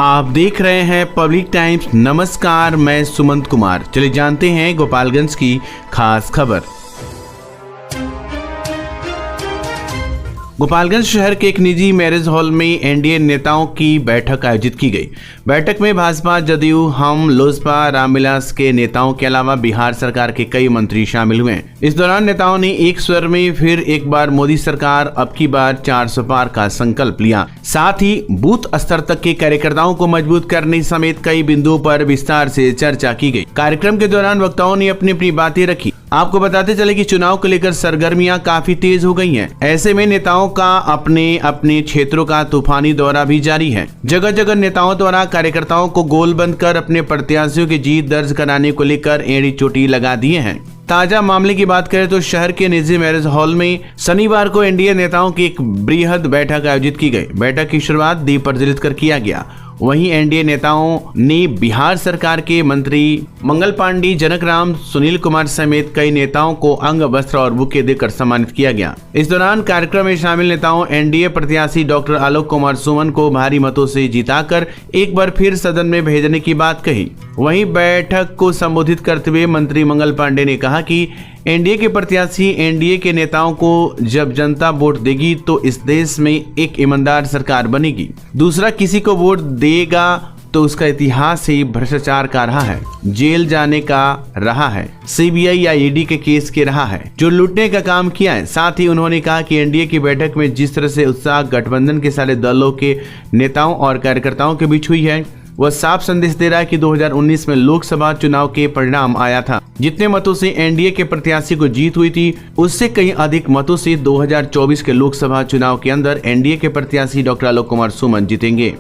आप देख रहे हैं पब्लिक टाइम्स। नमस्कार, मैं सुमंत कुमार। चलिए जानते हैं गोपालगंज की खास खबर। गोपालगंज शहर के एक निजी मैरिज हॉल में एनडीए नेताओं की बैठक आयोजित की गई। बैठक में भाजपा, जदयू, हम, लोजपा, रामविलास के नेताओं के अलावा बिहार सरकार के कई मंत्री शामिल हुए। इस दौरान नेताओं ने एक स्वर में फिर एक बार मोदी सरकार अब की बार 400 पार का संकल्प लिया। साथ ही बूथ स्तर तक के कार्यकर्ताओं को मजबूत करने समेत कई बिंदुओं पर विस्तार से चर्चा की गई। कार्यक्रम के दौरान वक्ताओं ने अपनी अपनी बातें रखी। आपको बताते चले कि चुनाव को लेकर सरगर्मियां काफी तेज हो गई हैं। ऐसे में नेताओं का अपने अपने क्षेत्रों का तूफानी दौरा भी जारी है। जगह जगह नेताओं द्वारा कार्यकर्ताओं को गोलबंद कर अपने प्रत्याशियों की जीत दर्ज कराने को लेकर एड़ी चोटी लगा दिए हैं। ताजा मामले की बात करें तो शहर के निजी मैरिज हॉल में शनिवार को एनडीए नेताओं की एक बृहद बैठक आयोजित की गई। बैठक की शुरुआत दीप प्रज्वलित कर किया गया। वहीं एनडीए नेताओं ने बिहार सरकार के मंत्री मंगल पांडे, जनक राम, सुनील कुमार समेत कई नेताओं को अंग, वस्त्र और बुके देकर सम्मानित किया गया। इस दौरान कार्यक्रम में शामिल नेताओं एनडीए प्रत्याशी डॉक्टर आलोक कुमार सुमन को भारी मतों से जिताकर एक बार फिर सदन में भेजने की बात कही। वहीं बैठक को संबोधित करते हुए मंत्री मंगल पांडे ने कहा कि एनडीए के प्रत्याशी एनडीए के नेताओं को जब जनता वोट देगी तो इस देश में एक ईमानदार सरकार बनेगी। दूसरा, किसी को वोट देगा तो उसका इतिहास ही भ्रष्टाचार का रहा है, जेल जाने का रहा है, सीबीआई या ईडी के केस के रहा है, जो लूटने का काम किया है। साथ ही उन्होंने कहा कि एनडीए की बैठक में जिस तरह से उत्साह गठबंधन के सारे दलों के नेताओं और कार्यकर्ताओं के बीच हुई है, वह साफ संदेश दे रहा है कि 2019 में लोकसभा चुनाव के परिणाम आया था। जितने मतों से एनडीए के प्रत्याशी को जीत हुई थी, उससे कहीं अधिक मतों से 2024 के लोकसभा चुनाव के अंदर एनडीए के प्रत्याशी डॉक्टर आलोक कुमार सुमन जीतेंगे।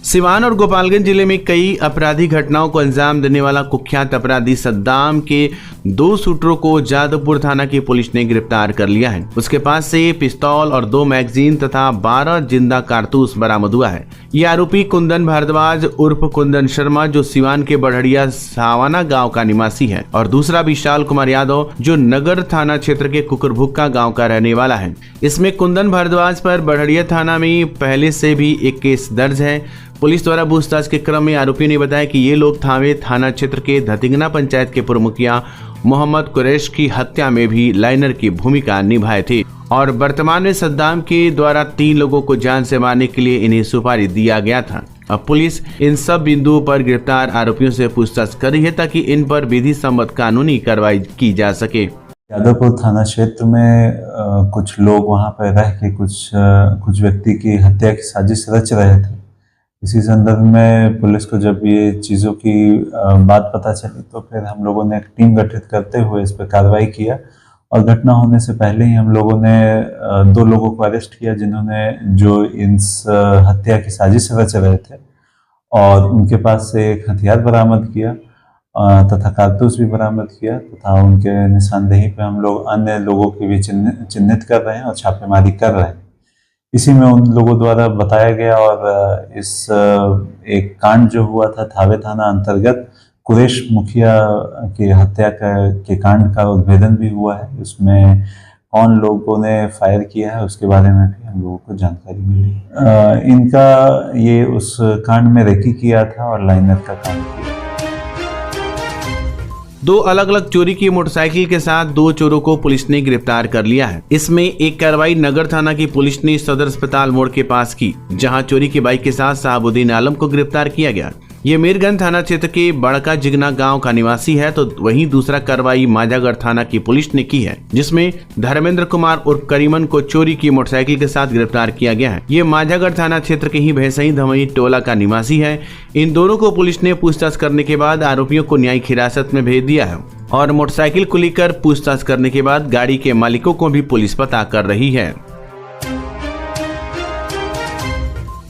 सिवान और गोपालगंज जिले में कई आपराधिक घटनाओं को अंजाम देने वाला कुख्यात अपराधी सद्दाम के 2 शूटरों को जादवपुर थाना की पुलिस ने गिरफ्तार कर लिया है। उसके पास से पिस्तौल और 2 मैगजीन तथा 12 जिंदा कारतूस बरामद हुआ है। ये आरोपी कुंदन भारद्वाज उर्फ कुंदन शर्मा, जो सिवान के बढ़िया सावाना गांव का निवासी है, और दूसरा विशाल कुमार यादव, जो नगर थाना क्षेत्र के कुकुरभुक्का गांव का रहने वाला है। इसमें कुंदन भारद्वाज पर बढ़िया थाना में पहले से भी एक केस दर्ज है। पुलिस द्वारा पूछताछ के क्रम में आरोपियों ने बताया कि ये लोग थावे थाना क्षेत्र के धतिंगना पंचायत के पूर्व मुखिया मोहम्मद कुरैश की हत्या में भी लाइनर की भूमिका निभाए थे और वर्तमान में सद्दाम के द्वारा 3 लोगों को जान से मारने के लिए इन्हें सुपारी दिया गया था। अब पुलिस इन सब बिंदुओं पर गिरफ्तार आरोपियों से पूछताछ कर रही है ताकि इन पर विधि सम्मत कानूनी कार्रवाई की जा सके। यादवपुर थाना क्षेत्र में कुछ लोग वहां पर रह के कुछ व्यक्ति की हत्या की साजिश रच रहे थे। इसी संदर्भ में पुलिस को जब ये चीज़ों की बात पता चली तो फिर हम लोगों ने एक टीम गठित करते हुए इस पर कार्रवाई किया और घटना होने से पहले ही हम लोगों ने 2 लोगों को अरेस्ट किया, जिन्होंने जो इस हत्या की साजिश रच रहे थे, और उनके पास से एक हथियार बरामद किया तथा कारतूस भी बरामद किया तथा उनके निशानदेही पे हम लोग अन्य लोगों की भी चिन्हित कर रहे हैं और छापेमारी कर रहे हैं। इसी में उन लोगों द्वारा बताया गया और इस एक कांड जो हुआ था थावे थाना अंतर्गत कुरैश मुखिया की हत्या के कांड का उद्भेदन भी हुआ है। उसमें कौन लोगों ने फायर किया है उसके बारे में भी हम लोगों को जानकारी मिली। इनका ये उस कांड में रेकी किया था और लाइनर का काम किया। 2 अलग अलग चोरी की मोटरसाइकिल के साथ 2 चोरों को पुलिस ने गिरफ्तार कर लिया है। इसमें एक कार्रवाई नगर थाना की पुलिस ने सदर अस्पताल मोड़ के पास की, जहां चोरी की बाइक के साथ साहबुद्दीन आलम को गिरफ्तार किया गया। ये मीरगंज थाना क्षेत्र के बड़का जिगना गांव का निवासी है। तो वहीं दूसरा कार्रवाई माजागढ़ थाना की पुलिस ने की है, जिसमें धर्मेंद्र कुमार उर्फ करीमन को चोरी की मोटरसाइकिल के साथ गिरफ्तार किया गया है। ये माजागढ़ थाना क्षेत्र के ही भैंसई धमई टोला का निवासी है। इन दोनों को पुलिस ने पूछताछ करने के बाद आरोपियों को न्यायिक हिरासत में भेज दिया है और मोटरसाइकिल को लेकर पूछताछ करने के बाद गाड़ी के मालिकों को भी पुलिस पता कर रही है।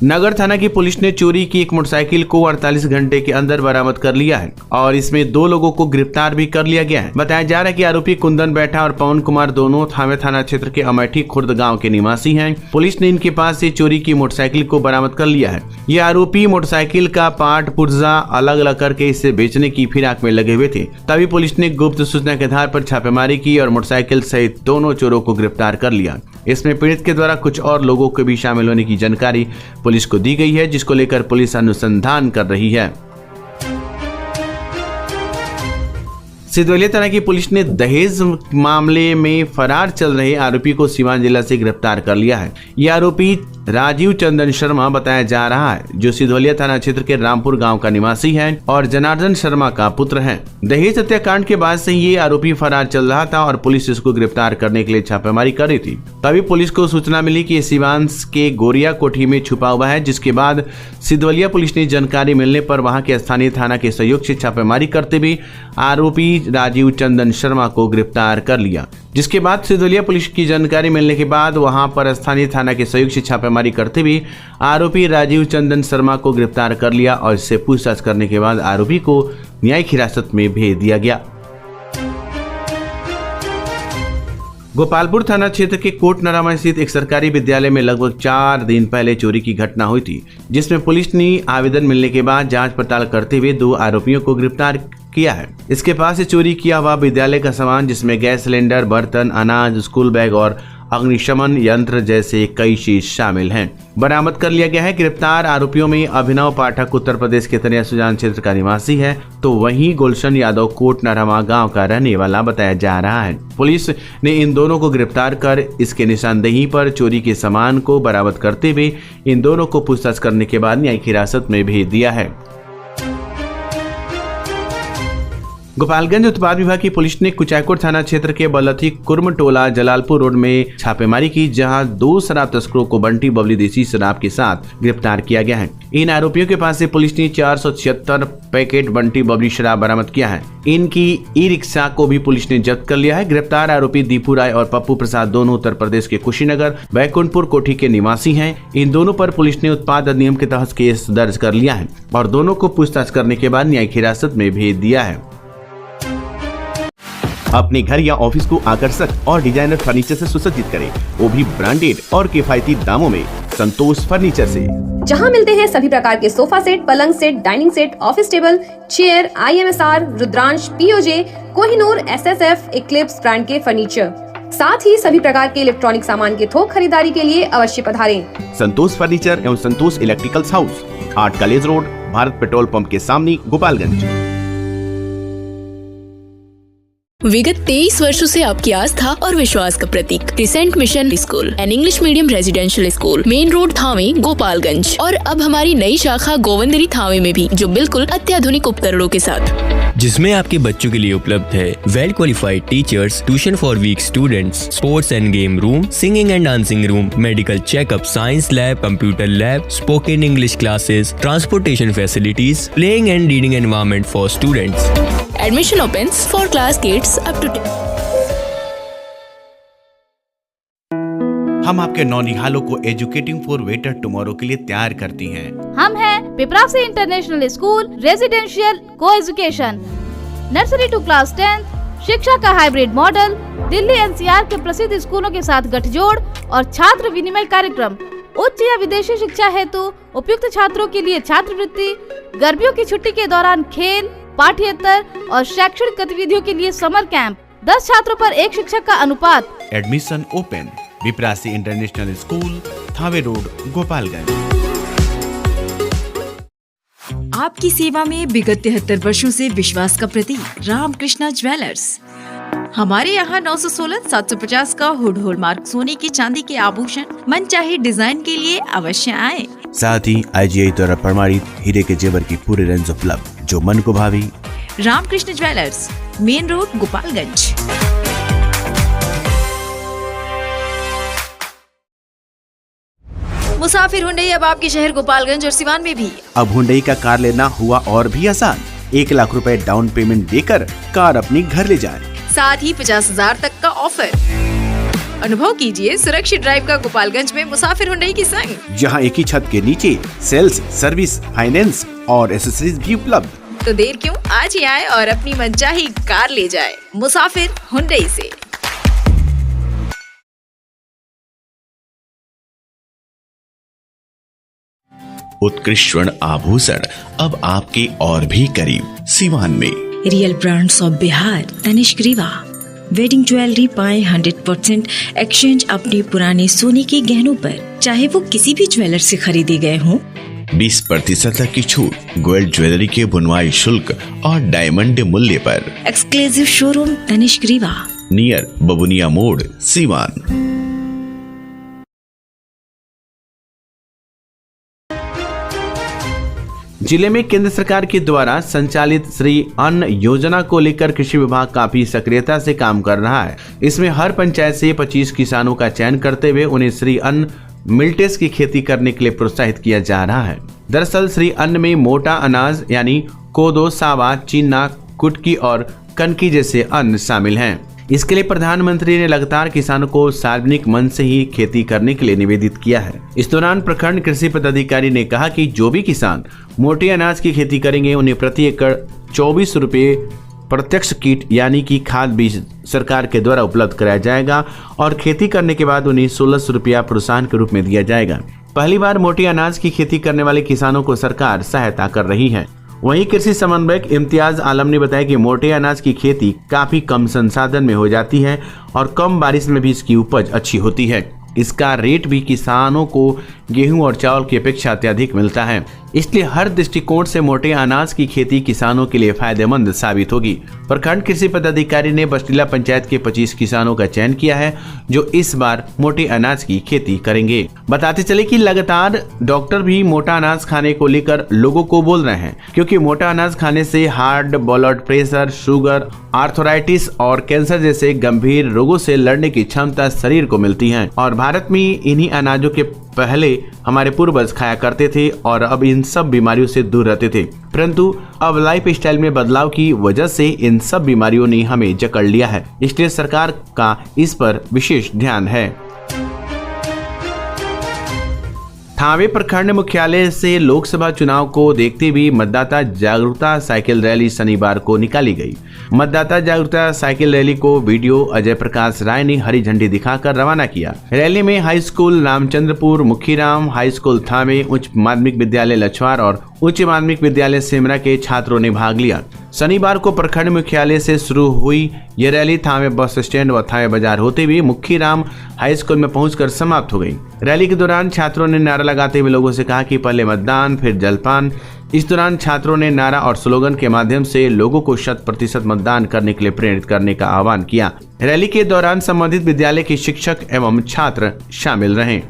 नगर थाना की पुलिस ने चोरी की एक मोटरसाइकिल को 48 घंटे के अंदर बरामद कर लिया है और इसमें 2 लोगों को गिरफ्तार भी कर लिया गया है। बताया जा रहा है कि आरोपी कुंदन बैठा और पवन कुमार दोनों थावे थाना क्षेत्र के अमेठी खुर्द गाँव के निवासी हैं। पुलिस ने इनके पास से चोरी की मोटरसाइकिल को बरामद कर लिया है। ये आरोपी मोटरसाइकिल का पार्ट पुर्जा अलग अलग करके इसे बेचने की फिराक में लगे हुए थे। तभी पुलिस ने गुप्त सूचना के आधार पर छापेमारी की और मोटरसाइकिल सहित दोनों चोरों को गिरफ्तार कर लिया। इसमें पीड़ित के द्वारा कुछ और लोगों के भी शामिल होने की जानकारी पुलिस को दी गई है, जिसको लेकर पुलिस अनुसंधान कर रही है। सिधवलिया थाना की पुलिस ने दहेज मामले में फरार चल रहे आरोपी को सीवान जिला से गिरफ्तार कर लिया है। यह आरोपी राजीव चंदन शर्मा बताया जा रहा है, जो सिधवलिया थाना क्षेत्र के रामपुर गांव का निवासी है और जनार्दन शर्मा का पुत्र है। दहेज हत्याकांड के बाद से ये आरोपी फरार चल रहा था और पुलिस इसको गिरफ्तार करने के लिए छापेमारी कर रही थी। तभी पुलिस को सूचना मिली कि सीवान के गोरिया कोठी में छुपा हुआ है, जिसके बाद सिधवलिया पुलिस ने जानकारी मिलने पर वहां के स्थानीय थाना के सहयोग से छापेमारी करते हुए आरोपी राजीव चंदन शर्मा को गिरफ्तार कर लिया। जिसके बाद सिधवलिया पुलिस की जानकारी मिलने के बाद वहां पर स्थानीय थाना के सहयोग से छापेमारी करते हुए आरोपी राजीव चंदन शर्मा को गिरफ्तार कर लिया और इससे पूछताछ करने के बाद आरोपी को न्यायिक हिरासत में भेज दिया गया। गोपालपुर थाना क्षेत्र के कोट नरामा स्थित एक सरकारी विद्यालय में लगभग 4 दिन पहले चोरी की घटना हुई थी, जिसमें पुलिस ने आवेदन मिलने के बाद जांच पड़ताल करते हुए 2 आरोपियों को गिरफ्तार किया है। इसके पास से चोरी किया हुआ विद्यालय का सामान, जिसमें गैस सिलेंडर, बर्तन, अनाज, स्कूल बैग और अग्निशमन यंत्र जैसे कई चीज शामिल हैं, बरामद कर लिया गया है। गिरफ्तार आरोपियों में अभिनव पाठक उत्तर प्रदेश के तनिया सुजान क्षेत्र का निवासी है, तो वहीं गुलशन यादव कोट नरामा गांव का रहने वाला बताया जा रहा है। पुलिस ने इन दोनों को गिरफ्तार कर इसके निशानदेही पर चोरी के सामान को बरामद करते हुए इन दोनों को पूछताछ करने के बाद न्यायिक हिरासत में भेज दिया है। गोपालगंज उत्पाद विभाग की पुलिस ने कुचायकोट थाना क्षेत्र के बलथी कुर्मटोला जलालपुर रोड में छापेमारी की, जहां 2 शराब तस्करों को बंटी बबली देसी शराब के साथ गिरफ्तार किया गया है। इन आरोपियों के पास से पुलिस ने 476 पैकेट बंटी बबली शराब बरामद किया है। इनकी ई रिक्शा को भी पुलिस ने जब्त कर लिया है। गिरफ्तार आरोपी दीपू राय और पप्पू प्रसाद दोनों उत्तर प्रदेश के कुशीनगर बैकुंठपुर कोठी के निवासी हैं। इन दोनों पर पुलिस ने उत्पाद अधिनियम के तहत केस दर्ज कर लिया है और दोनों को पूछताछ करने के बाद न्यायिक हिरासत में भेज दिया है। अपने घर या ऑफिस को आकर्षक और डिजाइनर फर्नीचर से सुसज्जित करें, वो भी ब्रांडेड और किफायती दामों में संतोष फर्नीचर से, जहां मिलते हैं सभी प्रकार के सोफा सेट, पलंग set, dining set, office table, chair, IMSR, Rudransh, POJ, Kohinoor, SSF, Eclipse brand के फर्नीचर, साथ ही सभी प्रकार के इलेक्ट्रॉनिक सामान के थोक खरीदारी के लिए अवश्य पधारें। संतोष फर्नीचर एवं Santosh electricals house, 8 college road, Bharat petrol pump के सामने, गोपालगंज। विगत 23 वर्षों से आपकी आस्था और विश्वास का प्रतीक crescent mission school and English medium residential school, main road Thawe, Gopalganj. और अब हमारी नई शाखा गोविंदरी थावे में भी, जो बिल्कुल अत्याधुनिक उपकरणों के साथ, जिसमें आपके बच्चों के लिए उपलब्ध है well qualified teachers, tuition for weak students, sports and game room, singing and dancing room, medical checkup, science lab, computer lab, spoken English classes, transportation facilities, playing and reading environment for students. Admission opens for class kids up to 10. हम आपके नौनिहालों को educating for better tomorrow के लिए तैयार करती हैं। हम हैं पिपरासी इंटरनेशनल स्कूल रेजिडेंशियल को एजुकेशन, नर्सरी टू क्लास 10, शिक्षा का हाइब्रिड मॉडल, दिल्ली NCR के प्रसिद्ध स्कूलों के साथ गठजोड़ और छात्र विनिमय कार्यक्रम, उच्च या विदेशी शिक्षा हेतु उपयुक्त छात्रों के लिए छात्रवृत्ति, गर्मियों की छुट्टी के दौरान खेल, पाठ्येतर और शैक्षणिक गतिविधियों के लिए समर कैंप, 10 छात्रों पर 1 शिक्षक का अनुपात। Admission open. Viprasi international school, Thawe road, Gopalganj. आपकी सेवा में विगत 73 वर्षों से विश्वास का प्रतीक रामकृष्णा ज्वेलर्स। हमारे यहाँ 916-750 का हुड हॉलमार्क सोने की चांदी के आभूषण मनचाहे डिजाइन के लिए अवश्य आए। साथ ही IGI द्वारा प्रमाणित हीरे के जेवर की पूरी रेंज उपलब्ध, जो मन को भावी। Ramakrishna jewellers, main road, Gopalganj. मुसाफिर हुंडई अब आपके शहर गोपालगंज और सिवान में भी। अब हुंडई का कार लेना हुआ और भी आसान। 1 लाख रुपए डाउन पेमेंट देकर कार अपनी घर ले जाए, साथ ही 50,000 तक का ऑफर। अनुभव कीजिए सुरक्षित ड्राइव का गोपालगंज में मुसाफिर हुंडई की संग, जहां एक ही छत के नीचे सेल्स, सर्विस, फाइनेंस और एसेसरीज भी उपलब्ध। तो देर क्यों, आज ही आए और अपनी मनचाही कार ले जाए मुसाफिर हुंडई से। उत्कृष्ट स्वर्ण आभूषण अब आपके और भी करीब सिवान में। Real brands of Bihar, Tanishq Rivaah. Wedding jewellery पाए 100% एक्सचेंज अपने पुराने सोने के गहनों पर, चाहे वो किसी भी ज्वेलर से खरीदे गए हों। 20% तक की छूट गोल्ड ज्वेलरी के बुनवाई शुल्क और डायमंड मूल्य पर। Exclusive showroom Tanishq Rivaah, near Babuniya मोड़, सिवान। जिले में केंद्र सरकार के द्वारा संचालित श्री अन्न योजना को लेकर कृषि विभाग काफी सक्रियता से काम कर रहा है। इसमें हर पंचायत से 25 किसानों का चयन करते हुए उन्हें श्री अन्न मिल्टेस की खेती करने के लिए प्रोत्साहित किया जा रहा है। दरअसल श्री अन्न में मोटा अनाज यानी कोदो, सावा, चीना, कुटकी और कनकी जैसे अन्न शामिल हैं। इसके लिए प्रधानमंत्री ने लगातार किसानों को सार्वजनिक मन से ही खेती करने के लिए निवेदित किया है। इस दौरान प्रखंड कृषि पदाधिकारी ने कहा कि जो भी किसान मोटे अनाज की खेती करेंगे उन्हें प्रति एकड़ 24 रुपये प्रत्यक्ष कीट यानी कि खाद बीज सरकार के द्वारा उपलब्ध कराया जाएगा और खेती करने के बाद उन्हें 1600 रुपया प्रोत्साहन के रूप में दिया जाएगा। पहली बार मोटे अनाज की खेती करने वाले किसानों को सरकार सहायता कर रही है। वहीं कृषि समन्वयक इम्तियाज आलम ने बताया कि मोटे अनाज की खेती काफी कम संसाधन में हो जाती है और कम बारिश में भी इसकी उपज अच्छी होती है। इसका रेट भी किसानों को गेहूं और चावल की अपेक्षा अत्यधिक मिलता है, इसलिए हर दृष्टिकोण से मोटे अनाज की खेती किसानों के लिए फायदेमंद साबित होगी। प्रखंड कृषि पदाधिकारी ने बस्तीला पंचायत के 25 किसानों का चयन किया है जो इस बार मोटे अनाज की खेती करेंगे। बताते चले कि लगातार डॉक्टर भी मोटा अनाज खाने को लेकर लोगों को बोल रहे हैं, क्योंकि मोटा अनाज खाने से heart, blood pressure, sugar, arthritis और कैंसर जैसे गंभीर रोगों से लड़ने की क्षमता शरीर को मिलती है। और भारत में इन्हीं अनाजों के पहले हमारे पूर्वज खाया करते थे और अब इन सब बीमारियों से दूर रहते थे, परंतु अब लाइफ स्टाइल में बदलाव की वजह से इन सब बीमारियों ने हमें जकड़ लिया है। इसलिए सरकार का इस पर विशेष ध्यान है। थावे प्रखंड मुख्यालय से लोकसभा चुनाव को देखते हुए मतदाता जागरूकता साइकिल रैली शनिवार को निकाली गई। मतदाता जागरूकता साइकिल रैली को वीडियो अजय प्रकाश राय ने हरी झंडी दिखाकर रवाना किया। रैली में high school Ramchandrapur, Mukhiram, high school Thawe, उच्च माध्यमिक विद्यालय लछवार और उच्च माध्यमिक विद्यालय सेमरा के छात्रों ने भाग लिया। शनिवार को प्रखंड मुख्यालय से शुरू हुई ये रैली थावे बस स्टैंड व थावे बाजार होते हुए मुखीराम हाई स्कूल में पहुंचकर समाप्त हो गई। रैली के दौरान छात्रों ने नारा लगाते हुए लोगों से कहा कि पहले मतदान फिर जलपान। इस दौरान छात्रों ने नारा और स्लोगन के माध्यम से लोगों को 100% मतदान करने के लिए प्रेरित करने का आह्वान किया। रैली के दौरान संबंधित विद्यालय के शिक्षक एवं छात्र शामिल रहे।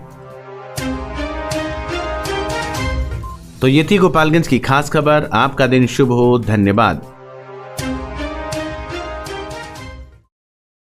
तो ये थी गोपालगंज की खास खबर। आपका दिन शुभ हो। धन्यवाद।